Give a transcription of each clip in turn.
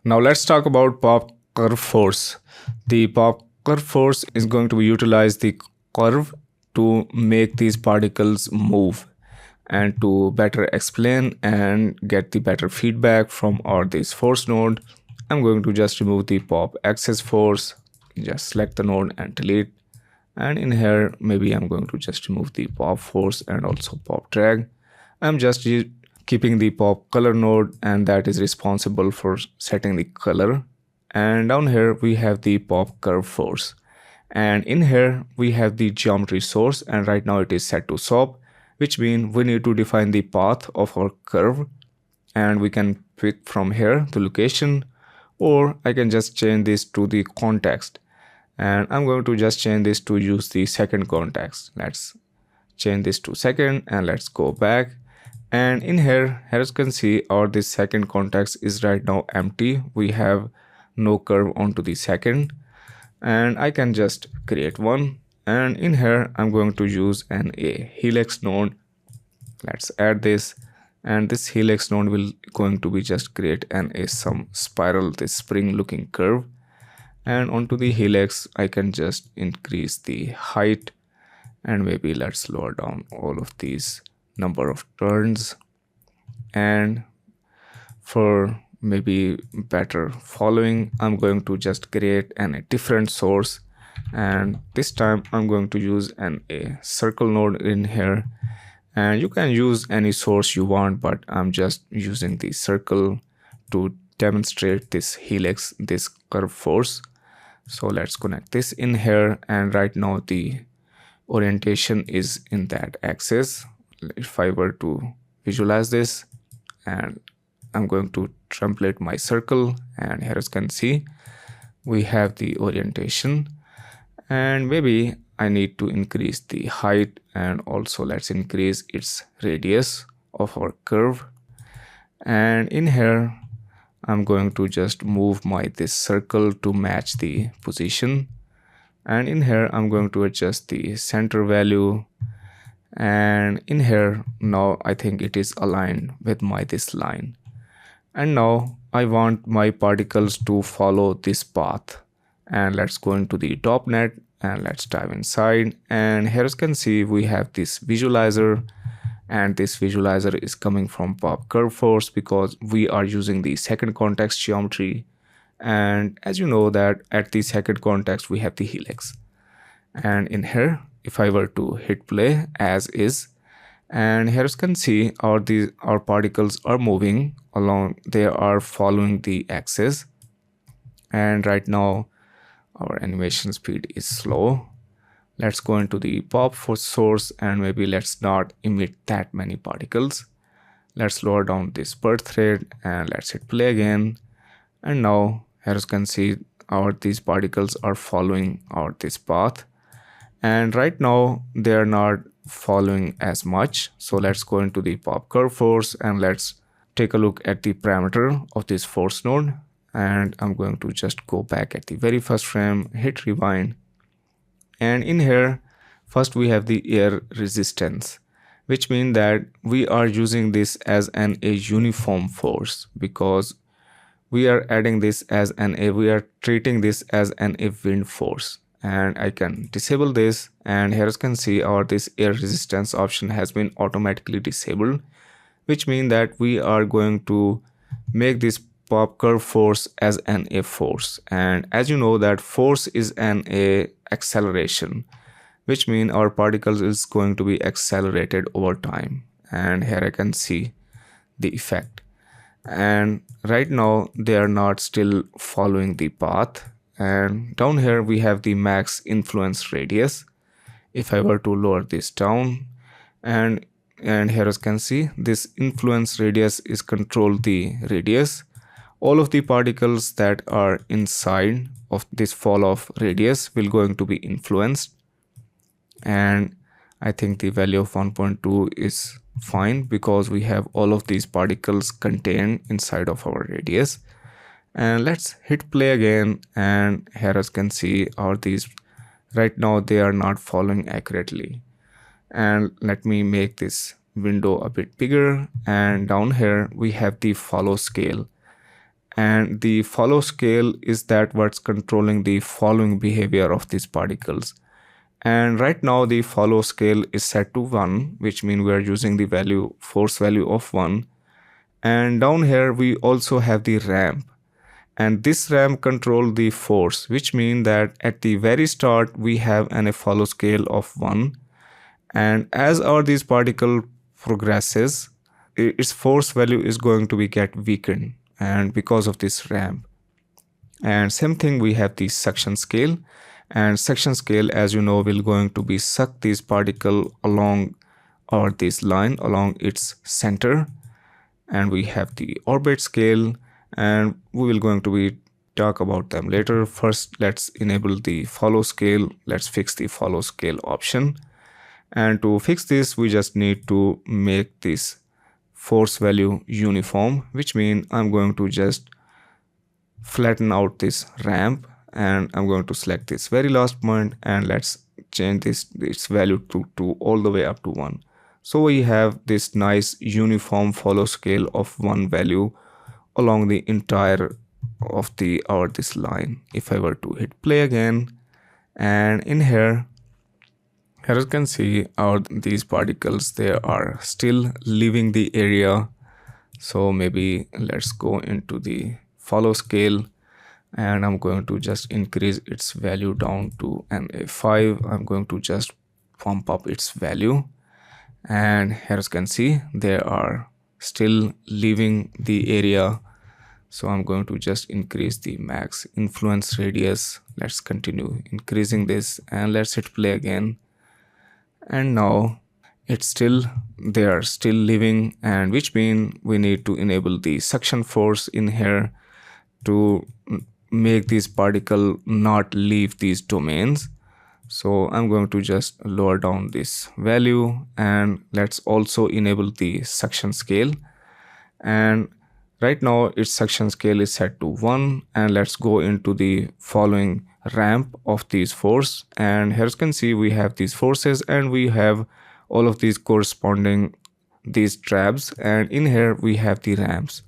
Now let's talk about pop curve force. The pop curve force is going to utilize the curve to make these particles move, and to better explain and get the better feedback from our this force node, I'm going to just remove the pop axis force, just select the node and delete. And in here, maybe I'm going to just remove the pop force and also pop drag. I'm just keeping the pop color node, and that is responsible for setting the color. And down here we have the pop curve force, and in here we have the geometry source, and right now it is set to SOP, which means we need to define the path of our curve, and we can pick from here the location, or I can just change this to the context, and I'm going to just change this to use the second context. Let's change this to second and let's go back. And in here, as you can see, our this second context is right now empty. We have no curve onto the second, and I can just create one. And in here, I'm going to use a helix node. Let's add this, and this helix node will going to be just create some spiral, this spring looking curve. And onto the helix, I can just increase the height, and maybe let's lower down all of these number of turns. And for maybe better following, I'm going to just create a different source, and this time I'm going to use a circle node in here. And you can use any source you want, but I'm just using the circle to demonstrate this helix, this curve force. So let's connect this in here, and right now the orientation is in that axis. If I were to visualize this, and I'm going to template my circle, and here as you can see we have the orientation, and maybe I need to increase the height, and also let's increase its radius of our curve. And in here I'm going to just move this circle to match the position, and in here I'm going to adjust the center value, and in here now I think it is aligned with this line. And now I want my particles to follow this path, and let's go into the topnet and let's dive inside. And here as you can see we have this visualizer, and this visualizer is coming from pop curve force because we are using the second context geometry. And as you know that at the second context we have the helix, and in here if I were to hit play as is, and here you can see our particles are moving along, they are following the axis. And right now our animation speed is slow. Let's go into the pop force source, and maybe let's not emit that many particles. Let's lower down this birth rate and let's hit play again. And now here you can see these particles are following this path, and right now they are not following as much. So let's go into the pop curve force and let's take a look at the parameter of this force node. And I'm going to just go back at the very first frame, hit rewind, and in here first we have the air resistance, which means that we are using this as a uniform force, because we are adding this as we are treating this as a wind force. And I can disable this, and here you can see this air resistance option has been automatically disabled, which means that we are going to make this pop curve force as a force. And as you know that force is a acceleration, which means our particles is going to be accelerated over time. And here I can see the effect, and right now they are not still following the path. And down here we have the max influence radius. If I were to lower this down, and here as you can see this influence radius is control the radius. All of the particles that are inside of this fall off radius will going to be influenced, and I think the value of 1.2 is fine because we have all of these particles contained inside of our radius. And let's hit play again, and here as you can see these right now they are not following accurately. And let me make this window a bit bigger, and down here we have the follow scale. and the follow scale is that what's controlling the following behavior of these particles. And right now the follow scale is set to 1, which means we are using the value force value of 1. And down here we also have the ramp, and this ramp control the force, which means that at the very start we have a follow scale of 1, and as our these particle progresses, its force value is going to be get weakened, and because of this ramp. And same thing, we have the suction scale, and suction scale, as you know, will going to be suck these particle along or this line along its center. And we have the orbit scale, and we will going to be talk about them later. First, let's enable the follow scale. Let's fix the follow scale option, and to fix this we just need to make this force value uniform, which means I'm going to just flatten out this ramp, and I'm going to select this very last point, and let's change its value to all the way up to 1. So we have this nice uniform follow scale of 1 value along the entire of this line. If I were to hit play again, and in here you can see these particles, they are still leaving the area. So maybe let's go into the follow scale, and I'm going to just increase its value down to an A5. I'm going to just pump up its value, and here you can see they are still leaving the area. So I'm going to just increase the max influence radius. Let's continue increasing this, and let's hit play again. And now they are still leaving, and which means we need to enable the suction force in here to make these particle not leave these domains. So I'm going to just lower down this value, and let's also enable the suction scale. And right now its suction scale is set to 1, and let's go into the following ramp of these force. And here you can see we have these forces, and we have all of these corresponding these traps, and in here we have the ramps.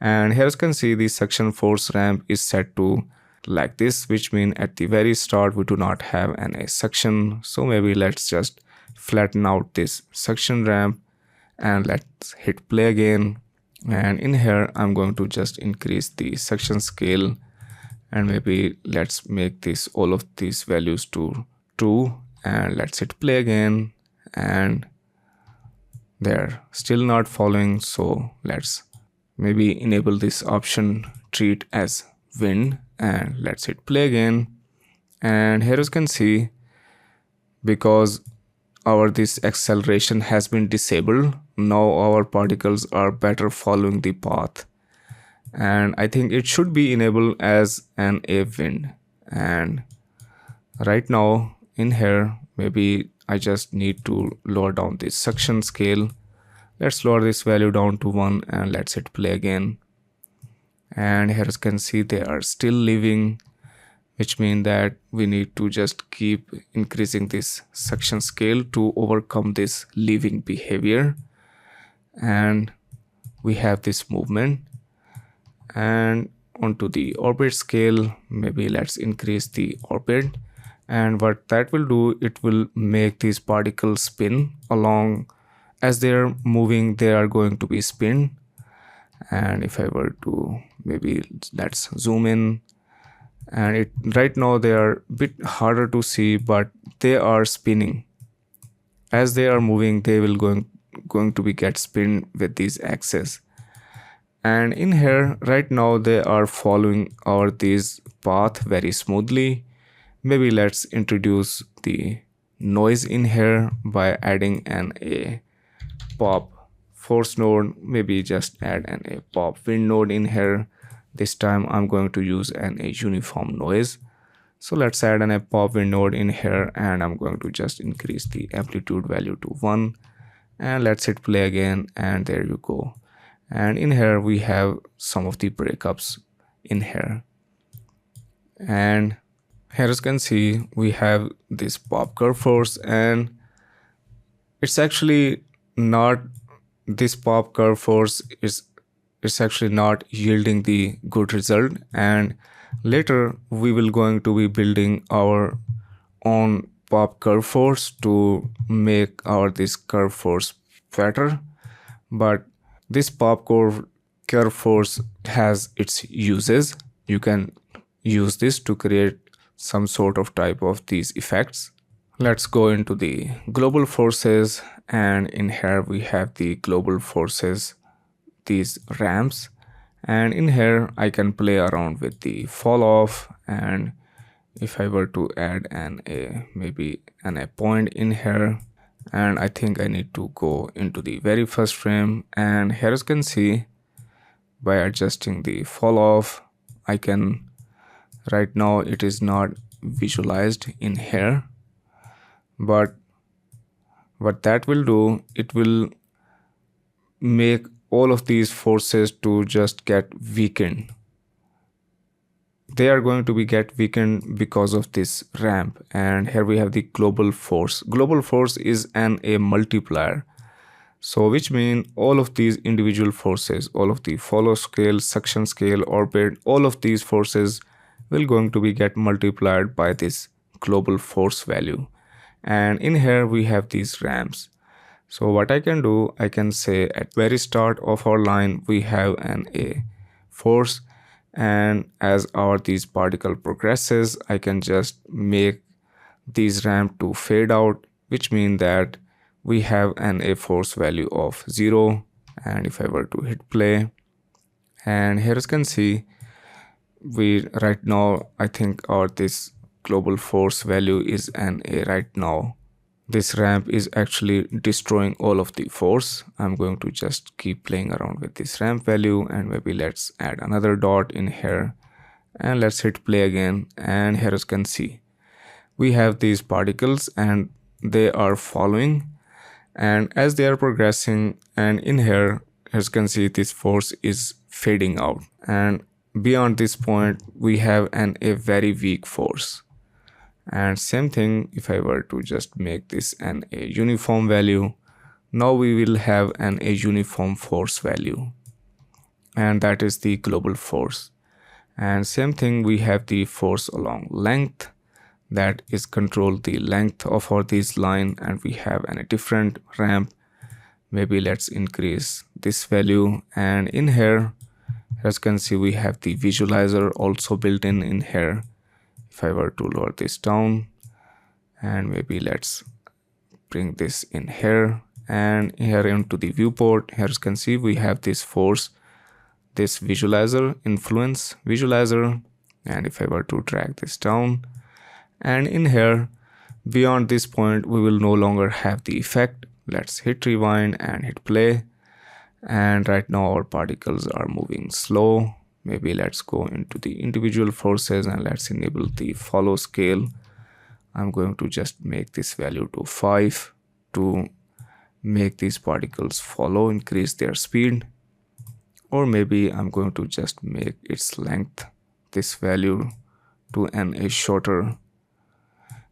And here you can see the suction force ramp is set to like this, which means at the very start we do not have any suction. So maybe let's just flatten out this suction ramp, and let's hit play again. And in here I'm going to just increase the suction scale, and maybe let's make this all of these values to 2, and let's hit play again. And they're still not following, so let's maybe enable this option treat as wind, and let's hit play again. And here you can see, because this acceleration has been disabled, now our particles are better following the path, and I think it should be enabled as an a wind. And right now in here maybe I just need to lower down this suction scale. Let's lower this value down to 1, and let's hit play again. And here you can see they are still leaving, which means that we need to just keep increasing this suction scale to overcome this leaving behavior. And we have this movement, and onto the orbit scale, maybe let's increase the orbit. And what that will do, it will make these particles spin along. As they are moving, they are going to be spin. And if I were to maybe let's zoom in, and right now they are a bit harder to see, but they are spinning. As they are moving, they will going to be get spin with these axes. And in here right now they are following this path very smoothly. Maybe let's introduce the noise in here by adding a pop force node. Maybe just add a pop wind node in here. This time I'm going to use a uniform noise. So let's add a pop wind node in here, and I'm going to just increase the amplitude value to 1, and let's hit play again. And there you go. And in here we have some of the breakups in here, and here you can see we have this pop curve force, and it's actually not this pop curve force, it's actually not yielding the good result. And later we will going to be building our own pop curve force to make our this curve force better. But this pop curve force has its uses. You can use this to create some sort of type of these effects. Let's go into the global forces, and in here we have the global forces, these ramps, and in here I can play around with the fall off. And if I were to add maybe a point in here, and I think I need to go into the very first frame, and here as you can see, by adjusting the fall off, I can, right now it is not visualized in here, but what that will do, it will make all of these forces to just get weakened. They are going to be get weakened because of this ramp. And here we have the global force. Global force is a multiplier, so which means all of these individual forces, all of the follow scale, suction scale, orbit, all of these forces will going to be get multiplied by this global force value. And in here we have these ramps. So what I can do, I can say at very start of our line we have a force, and as our these particle progresses, I can just make these ramp to fade out, which means that we have a force value of 0. And if I were to hit play, and here as you can see, we right now, I think our this global force value is a right now. This ramp is actually destroying all of the force. I'm going to just keep playing around with this ramp value, and maybe let's add another dot in here, and let's hit play again. And here as you can see, we have these particles and they are following, and as they are progressing, and in here as you can see, this force is fading out, and beyond this point we have a very weak force. And same thing, if I were to just make this a uniform value, now we will have a uniform force value, and that is the global force. And same thing, we have the force along length, that is control the length of our this line, and we have a different ramp. Maybe let's increase this value, and in here as you can see, we have the visualizer also built in here. If I were to lower this down, and maybe let's bring this in here, and here into the viewport, here you can see we have this force, this visualizer, influence visualizer. And if I were to drag this down, and in here beyond this point we will no longer have the effect. Let's hit rewind and hit play, and right now our particles are moving slow. Maybe let's go into the individual forces and let's enable the follow scale. I'm going to just make this value to 5 to make these particles follow, increase their speed. Or maybe I'm going to just make its length, this value, to a shorter.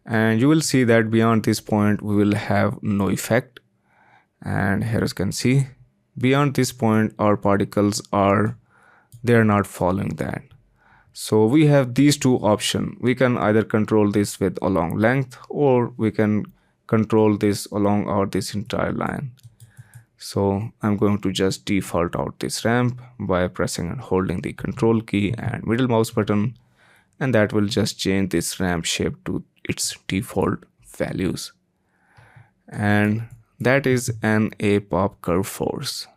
And you will see that beyond this point we will have no effect. And here as you can see, beyond this point our particles are, they are not following that. So we have these two options. We can either control this with along length, or we can control this along our this entire line. So I'm going to just default out this ramp by pressing and holding the control key and middle mouse button, and that will just change this ramp shape to its default values. And that is a pop curve force.